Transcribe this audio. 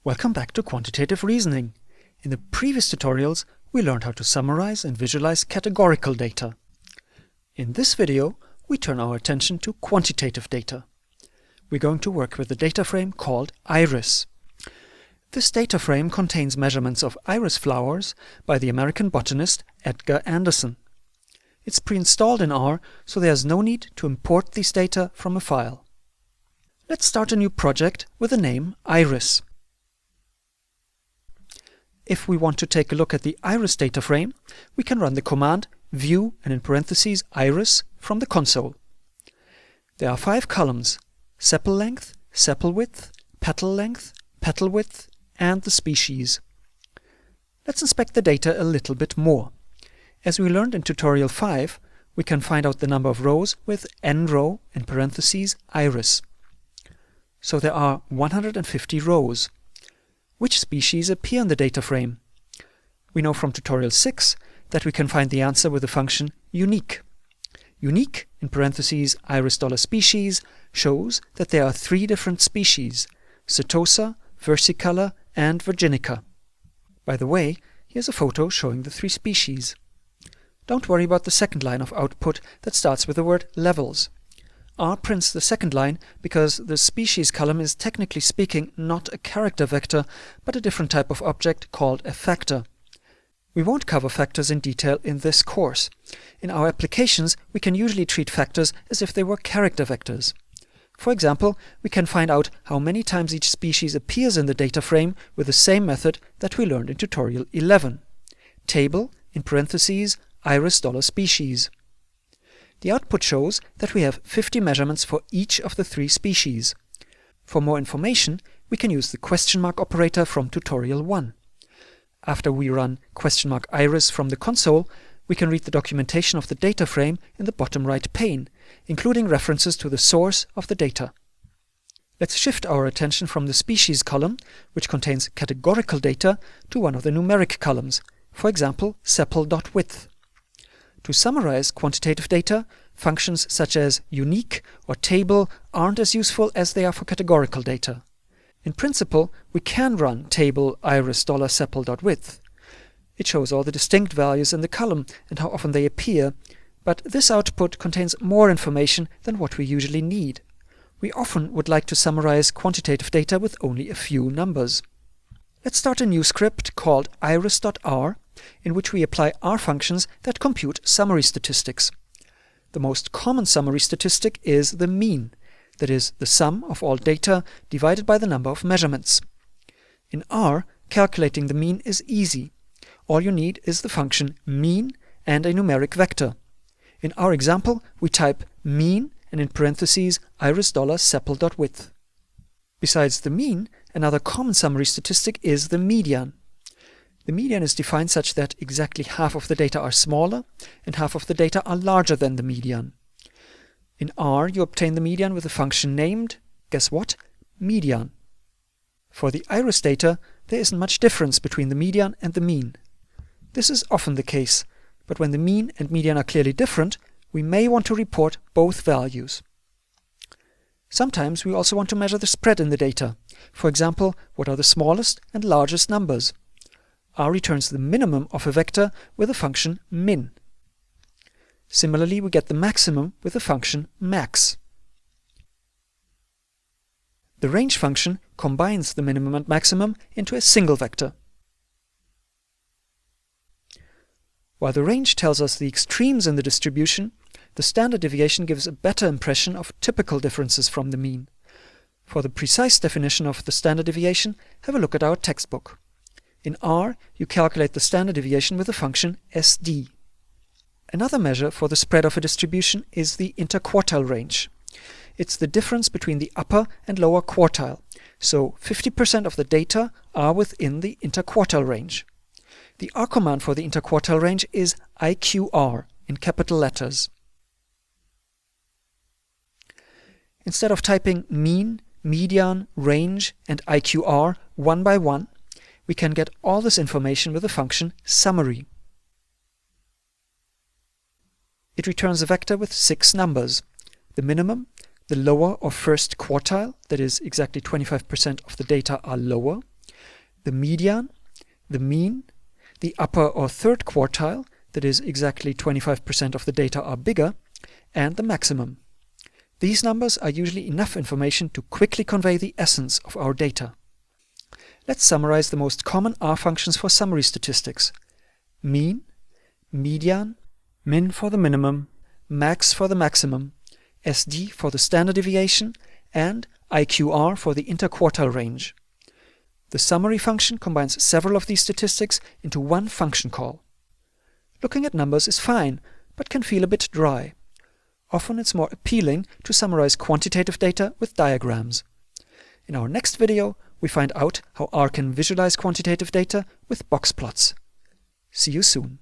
Welcome back to Quantitative Reasoning. In the previous tutorials, we learned how to summarize and visualize categorical data. In this video, we turn our attention to quantitative data. We're going to work with a data frame called iris. This data frame contains measurements of iris flowers by the American botanist Edgar Anderson. It's pre-installed in R, so there's no need to import these data from a file. Let's start a new project with the name iris. If we want to take a look at the iris data frame, we can run the command view and in parentheses iris from the console. There are 5 columns: sepal length, sepal width, petal width, and the species. Let's inspect the data a little bit more. As we learned in tutorial 5, we can find out the number of rows with n row in parentheses iris. So there are 150 rows. Which species appear in the data frame? We know from tutorial 6 that we can find the answer with the function unique. Unique, in parentheses iris$species, shows that there are 3 different species: Setosa, versicolor, and virginica. By the way, here's a photo showing the 3 species. Don't worry about the second line of output that starts with the word levels. R prints the second line because the species column is technically speaking not a character vector, but a different type of object called a factor. We won't cover factors in detail in this course. In our applications, we can usually treat factors as if they were character vectors. For example, we can find out how many times each species appears in the data frame with the same method that we learned in tutorial 11. Table, in parentheses, iris$species. The output shows that we have 50 measurements for each of the 3 species. For more information, we can use the question mark operator from tutorial 1. After we run $iris from the console, we can read the documentation of the data frame in the bottom right pane, including references to the source of the data. Let's shift our attention from the species column, which contains categorical data, to one of the numeric columns, for example, sepal.width. To summarize quantitative data, functions such as unique or table aren't as useful as they are for categorical data. In principle, we can run table iris$sepal.width. It shows all the distinct values in the column and how often they appear, but this output contains more information than what we usually need. We often would like to summarize quantitative data with only a few numbers. Let's start a new script called iris.r, in which we apply R functions that compute summary statistics. The most common summary statistic is the mean, that is, the sum of all data divided by the number of measurements. In R, calculating the mean is easy. All you need is the function mean and a numeric vector. In our example, we type mean and in parentheses iris$sepal.width. Besides the mean, another common summary statistic is the median. The median is defined such that exactly half of the data are smaller and half of the data are larger than the median. In R, you obtain the median with a function named, guess what? Median. For the iris data, there isn't much difference between the median and the mean. This is often the case, but when the mean and median are clearly different, we may want to report both values. Sometimes we also want to measure the spread in the data. For example, what are the smallest and largest numbers? R returns the minimum of a vector with the function min. Similarly, we get the maximum with the function max. The range function combines the minimum and maximum into a single vector. While the range tells us the extremes in the distribution, the standard deviation gives a better impression of typical differences from the mean. For the precise definition of the standard deviation, have a look at our textbook. In R, you calculate the standard deviation with the function SD. Another measure for the spread of a distribution is the interquartile range. It's the difference between the upper and lower quartile, so 50% of the data are within the interquartile range. The R command for the interquartile range is IQR in capital letters. Instead of typing mean, median, range, and IQR one by one, we can get all this information with the function summary. It returns a vector with 6 numbers: the minimum, the lower or first quartile, that is exactly 25% of the data are lower, the median, the mean, the upper or third quartile, that is exactly 25% of the data are bigger, and the maximum. These numbers are usually enough information to quickly convey the essence of our data. Let's summarize the most common R functions for summary statistics: mean, median, min for the minimum, max for the maximum, SD for the standard deviation, and IQR for the interquartile range. The summary function combines several of these statistics into one function call. Looking at numbers is fine, but can feel a bit dry. Often it's more appealing to summarize quantitative data with diagrams. In our next video, we find out how R can visualize quantitative data with box plots. See you soon.